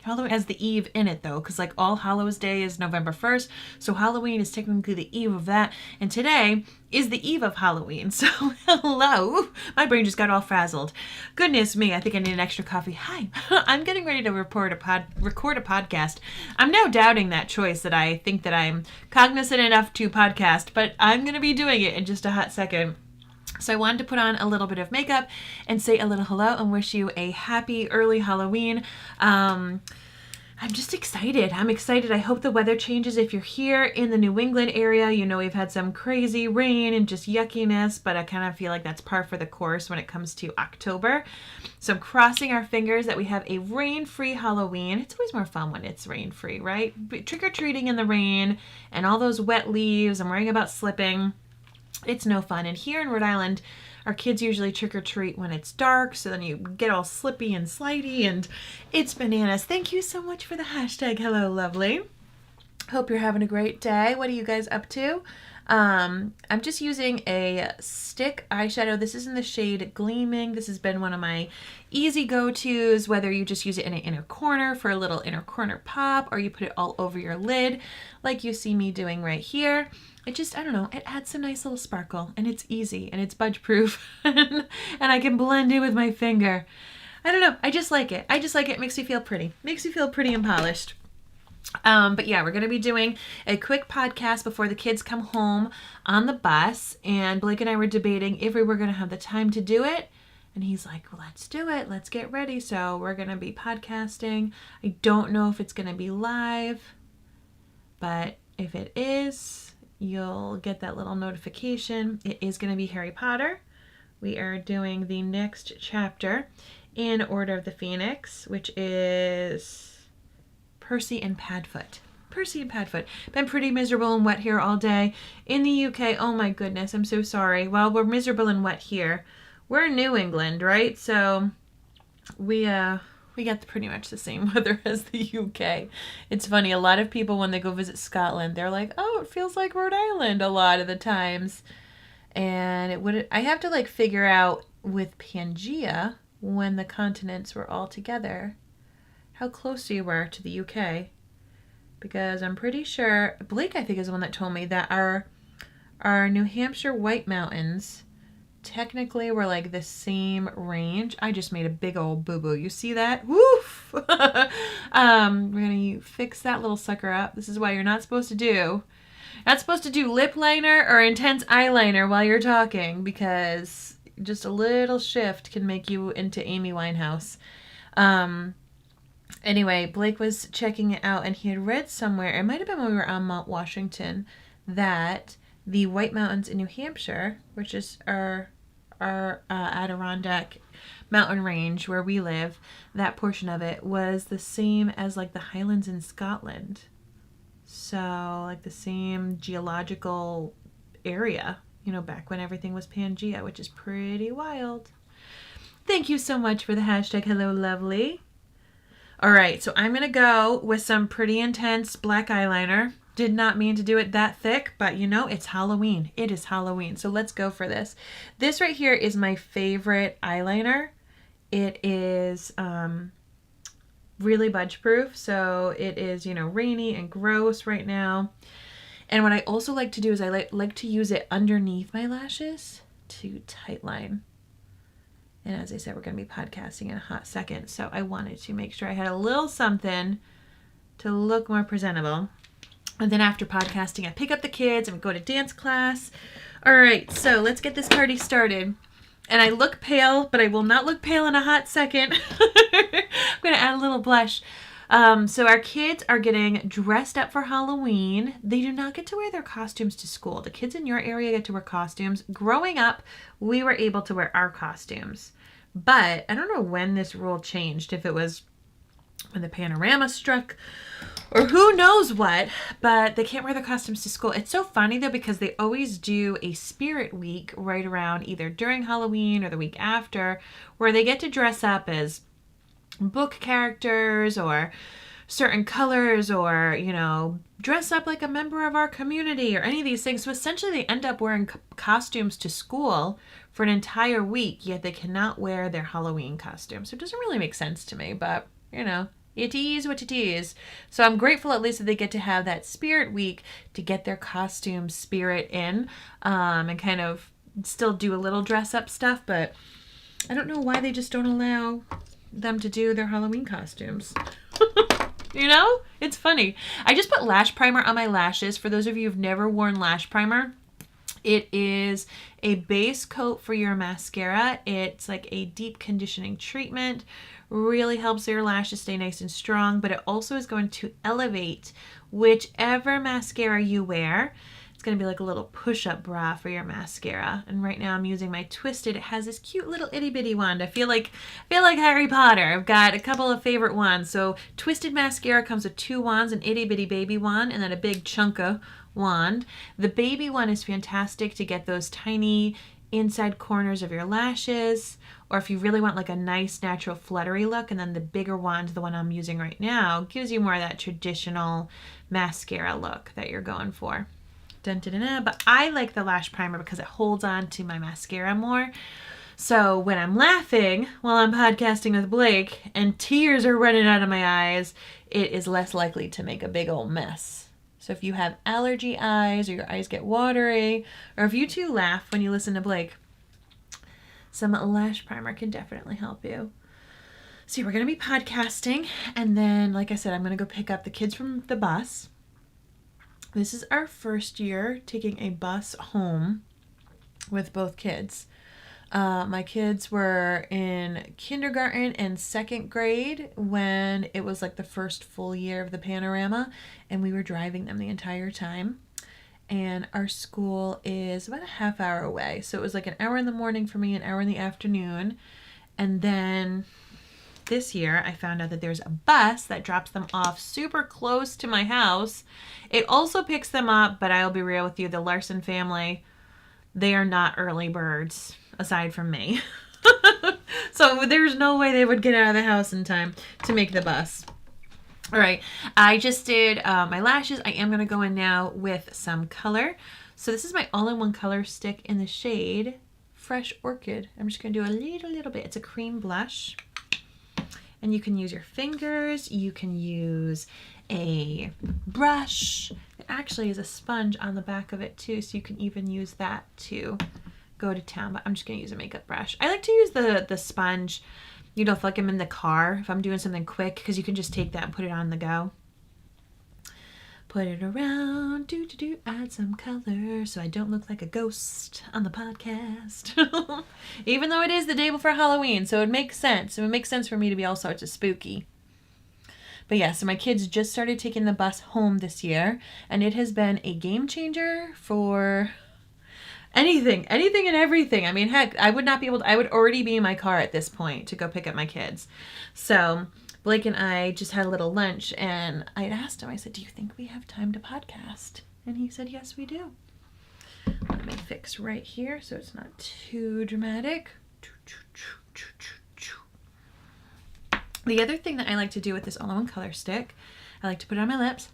Halloween has the eve in it though, because like All Hallows Day is November 1st, so Halloween is technically the eve of that, and today is the eve of Halloween. So hello, my brain just got all frazzled. Goodness me, I think I need an extra coffee. Hi, I'm getting ready to record a podcast. I'm now doubting that choice that I think that I'm cognizant enough to podcast, but I'm going to be doing it in just a hot second. So I wanted to put on a little bit of makeup and say a little hello and wish you a happy early Halloween. I'm just excited. I'm excited. I hope the weather changes. If you're here in the New England area, you know we've had some crazy rain and just yuckiness, but I kind of feel like that's par for the course when it comes to October. So I'm crossing our fingers that we have a rain-free Halloween. It's always more fun when it's rain-free, right? Trick-or-treating in the rain and all those wet leaves. I'm worrying about slipping. It's no fun. And here in Rhode Island, our kids usually trick-or-treat when it's dark, so then you get all slippy and slidey, and it's bananas. Thank you so much for the hashtag Hello Lovely. Hope you're having a great day. What are you guys up to? I'm just using a stick eyeshadow. This is in the shade Gleaming. This has been one of my easy go-tos, whether you just use it in an inner corner for a little inner corner pop, or you put it all over your lid like you see me doing right here. It just, I don't know, it adds some nice little sparkle, and it's easy, and it's budge proof, and I can blend it with my finger. I don't know, I just like it. I just like it. It makes me feel pretty. Makes me feel pretty and polished. But yeah, we're going to be doing a quick podcast before the kids come home on the bus, and Blake and I were debating if we were going to have the time to do it, and he's like, well, let's do it. Let's get ready. So we're going to be podcasting. I don't know if it's going to be live, but if it is, you'll get that little notification. It is going to be Harry Potter. We are doing the next chapter in Order of the Phoenix, which is Percy and Padfoot. Percy and Padfoot. Been pretty miserable and wet here all day. In the UK, oh my goodness, I'm so sorry. Well, we're miserable and wet here. We're in New England, right? So we get pretty much the same weather as the UK. It's funny, a lot of people when they go visit Scotland, they're like, oh, it feels like Rhode Island a lot of the times. And I have to like figure out with Pangea, when the continents were all together, how close we were to the UK. Because I'm pretty sure, Blake I think is the one that told me that our New Hampshire White Mountains technically were like the same range. I just made a big old boo-boo. You see that? Woof! We're going to fix that little sucker up. This is why you're not supposed to do lip liner or intense eyeliner while you're talking, because just a little shift can make you into Amy Winehouse. Anyway, Blake was checking it out, and he had read somewhere, it might have been when we were on Mount Washington, that the White Mountains in New Hampshire, which is our Adirondack mountain range where we live, that portion of it was the same as like the Highlands in Scotland. So like the same geological area, you know, back when everything was Pangea, which is pretty wild. Thank you so much for the hashtag Hello Lovely. All right, so I'm going to go with some pretty intense black eyeliner. Did not mean to do it that thick, but you know, it's Halloween. It is Halloween, so let's go for this. This right here is my favorite eyeliner. It is really budge proof, so it is, you know, rainy and gross right now. And what I also like to do is I like to use it underneath my lashes to tightline. And as I said, we're going to be podcasting in a hot second, so I wanted to make sure I had a little something to look more presentable. And then after podcasting, I pick up the kids and we go to dance class. All right, so let's get this party started. And I look pale, but I will not look pale in a hot second. I'm going to add a little blush. So our kids are getting dressed up for Halloween. They do not get to wear their costumes to school. The kids in your area get to wear costumes. Growing up, we were able to wear our costumes. But I don't know when this rule changed, if it was when the panorama struck or who knows what, but they can't wear their costumes to school. It's so funny though, because they always do a spirit week right around either during Halloween or the week after, where they get to dress up as book characters or certain colors, or, you know, dress up like a member of our community or any of these things. So essentially they end up wearing costumes to school for an entire week, yet they cannot wear their Halloween costume. So it doesn't really make sense to me, but you know, It is what it is. So I'm grateful at least that they get to have that spirit week to get their costume spirit in, and kind of still do a little dress up stuff, but I don't know why they just don't allow them to do their Halloween costumes. You know? It's funny. I just put lash primer on my lashes. For those of you who've never worn lash primer, it is a base coat for your mascara. It's like a deep conditioning treatment. Really helps your lashes stay nice and strong, but it also is going to elevate whichever mascara you wear. It's going to be like a little push-up bra for your mascara. And right now I'm using my Twisted. It has this cute little itty bitty wand. I feel like Harry Potter. I've got a couple of favorite wands. So Twisted mascara comes with 2 wands, an itty bitty baby wand, and then a big chunka wand. The baby one is fantastic to get those tiny inside corners of your lashes, or if you really want like a nice natural fluttery look. And then the bigger wand, the one I'm using right now, gives you more of that traditional mascara look that you're going for. Dun, dun, dun, dun. But I like the lash primer because it holds on to my mascara more. So when I'm laughing while I'm podcasting with Blake and tears are running out of my eyes, it is less likely to make a big old mess. So if you have allergy eyes, or your eyes get watery, or if you too laugh when you listen to Blake, some lash primer can definitely help you. So we're going to be podcasting, and then, like I said, I'm going to go pick up the kids from the bus. This is our first year taking a bus home with both kids. My kids were in kindergarten and 2nd grade when it was like the first full year of the panorama, and we were driving them the entire time. And our school is about a half hour away. So it was like an hour in the morning for me, an hour in the afternoon. And then this year I found out that there's a bus that drops them off super close to my house. It also picks them up, but I'll be real with you, the Larson family, they are not early birds aside from me. So there's no way they would get out of the house in time to make the bus. All right, I just did my lashes. I am going to go in now with some color. So this is my all-in-one color stick in the shade Fresh Orchid. I'm just going to do a little bit. It's a cream blush. And you can use your fingers. You can use a brush. It actually is a sponge on the back of it too, so you can even use that to go to town. But I'm just going to use a makeup brush. I like to use the sponge, you know, if like I'm in the car, if I'm doing something quick, because you can just take that and put it on the go. Put it around, add some color so I don't look like a ghost on the podcast. Even though it is the day before Halloween, so it makes sense. It would make sense for me to be all sorts of spooky. But yeah, so my kids just started taking the bus home this year, and it has been a game changer for anything and everything. I mean, heck, I would already be in my car at this point to go pick up my kids. So Blake and I just had a little lunch, and I asked him, I said, do you think we have time to podcast? And he said, yes, we do. Let me fix right here so it's not too dramatic. The other thing that I like to do with this all-in-one color stick, I like to put it on my lips.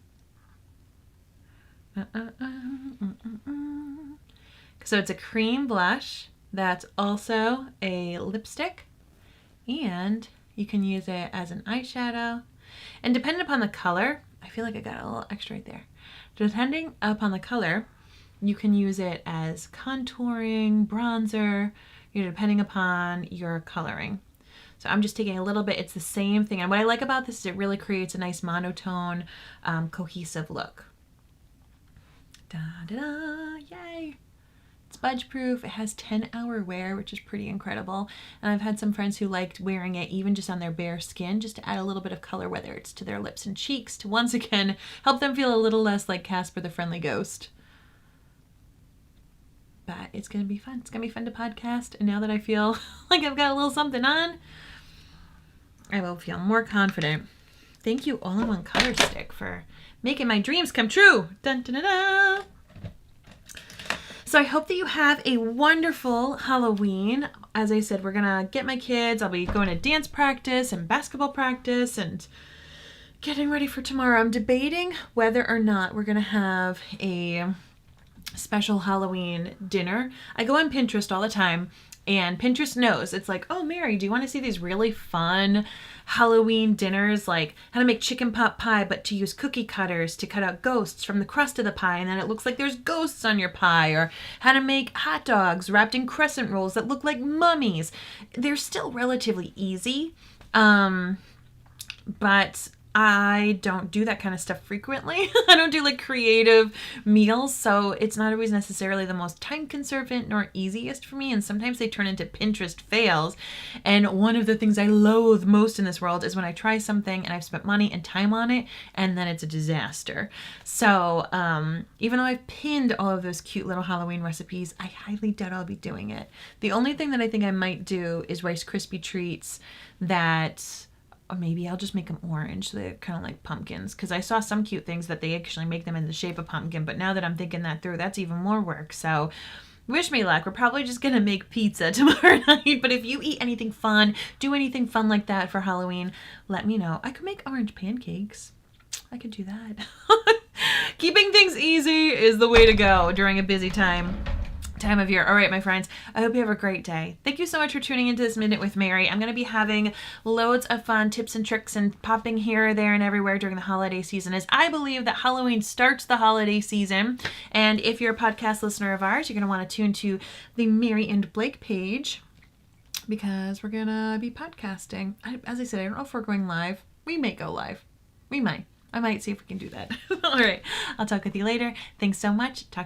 So it's a cream blush that's also a lipstick, and you can use it as an eyeshadow. And depending upon the color, I feel like I got a little extra right there. Depending upon the color, you can use it as contouring, bronzer, you know, depending upon your coloring. So I'm just taking a little bit. It's the same thing. And what I like about this is it really creates a nice monotone, cohesive look. Da-da-da, yay. It's budge proof. It has 10-hour wear, which is pretty incredible. And I've had some friends who liked wearing it even just on their bare skin, just to add a little bit of color, whether it's to their lips and cheeks, to once again help them feel a little less like Casper the Friendly Ghost. But it's going to be fun. It's going to be fun to podcast. And now that I feel like I've got a little something on, I will feel more confident. Thank you, All-in-One Color Stick, for making my dreams come true. Dun, dun, dun, dun. So I hope that you have a wonderful Halloween. As I said, we're going to get my kids. I'll be going to dance practice and basketball practice and getting ready for tomorrow. I'm debating whether or not we're going to have a special Halloween dinner. I go on Pinterest all the time And Pinterest knows. It's like, oh, Mary, do you want to see these really fun Halloween dinners, like how to make chicken pot pie, but to use cookie cutters to cut out ghosts from the crust of the pie, and then it looks like there's ghosts on your pie, or how to make hot dogs wrapped in crescent rolls that look like mummies. They're still relatively easy, but I don't do that kind of stuff frequently. I don't do like creative meals, so it's not always necessarily the most time conservant nor easiest for me, and sometimes they turn into Pinterest fails. And one of the things I loathe most in this world is when I try something and I've spent money and time on it and then it's a disaster. So even though I've pinned all of those cute little Halloween recipes, I highly doubt I'll be doing it. The only thing that I think I might do is Rice Krispie treats that... or maybe I'll just make them orange, so they're kind of like pumpkins. Because I saw some cute things that they actually make them in the shape of pumpkin. But now that I'm thinking that through, that's even more work. So wish me luck. We're probably just going to make pizza tomorrow night. But if you eat anything fun, do anything fun like that for Halloween, let me know. I could make orange pancakes. I could do that. Keeping things easy is the way to go during a busy time of year. All right, my friends, I hope you have a great day. Thank you so much for tuning into this Minute with Mary. I'm going to be having loads of fun tips and tricks and popping here, there, and everywhere during the holiday season, as I believe that Halloween starts the holiday season. And if you're a podcast listener of ours, you're going to want to tune to the Mary and Blake page, because we're going to be podcasting. As I said, I don't know if we're going live. We may go live. We might. I might see if we can do that. All right. I'll talk with you later. Thanks so much. Talk to you